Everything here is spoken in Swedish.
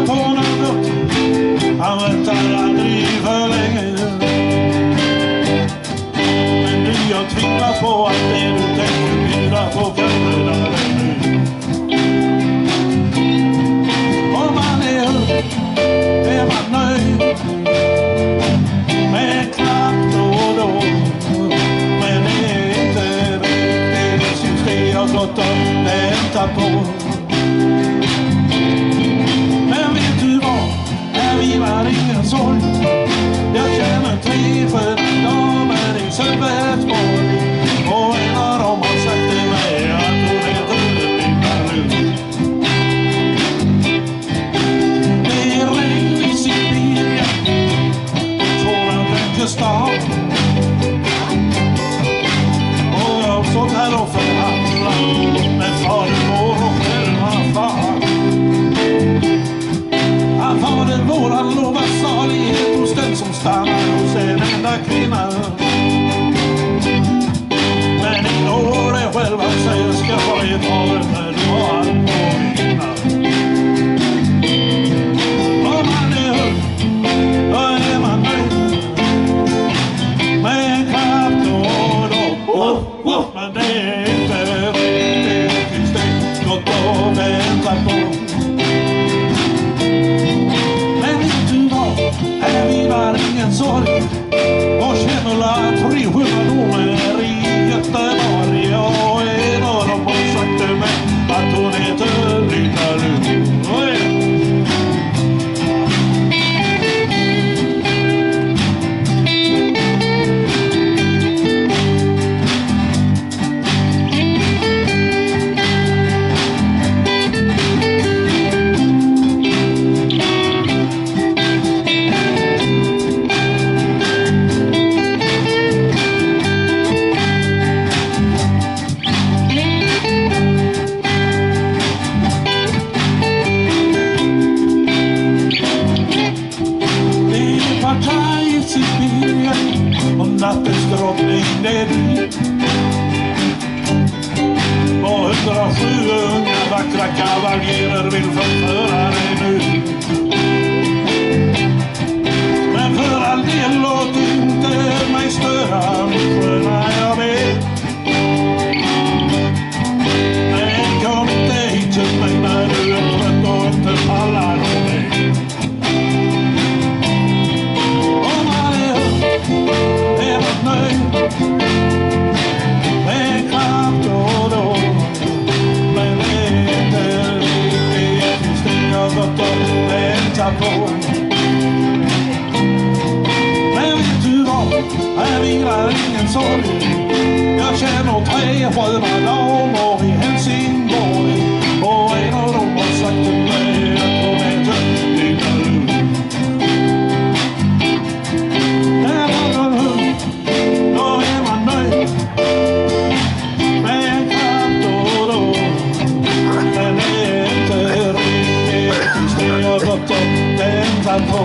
på någon gott. Han väntar aldrig för länge. Men nu jag tvivlar på att det du tänker bjuda på kan rädda dig nu. Om man är upp är man nöjd med en knapp då och då. Men det är inte riktigt syns det jag gått och väntat på. Men vet du vad, här vilar ingen sorg. Jag känner 3 sköna damer i Sölvesborg. Och en av dem har sagt till mig att hon heter Linda Lund. Det är regn i Sibirien, sådan tänker stad. Och jag har stått här och förhandlat med fader och själva far. Han fader vår, han lovar salighet hos den som stannar hos en enda kvinna. Men i år är själv han säger ska få ett havet när du har allt på vinna. Om man är hög, då är man nöjd med en kraft och då. Men det är inte riktigt, finns det gott att vänta på. Men vet du vad, här vilar ingen sorg. Och känner att 300 domer i Göteborg. Och en av dem har sagt till mig att hon heter Linda Lund. I Sibirien och nattens drottning det är du. Och 107 unga vackra kavaljerer vill förföra dig nu. Men för all del låt inte mig störa min sköna jag vet. Men kom inte hit till mig när du är trött och inte pallar om mig. Är man nöjd med kraft och då. Men det är inte riktigt just det jag gått och väntat på. Men vet du vad, här vilar ingen sorg. Jag känner 3 sköna damer i Helsingborg. Och en av dem har sagt till mig att hon heter Linda Lund. På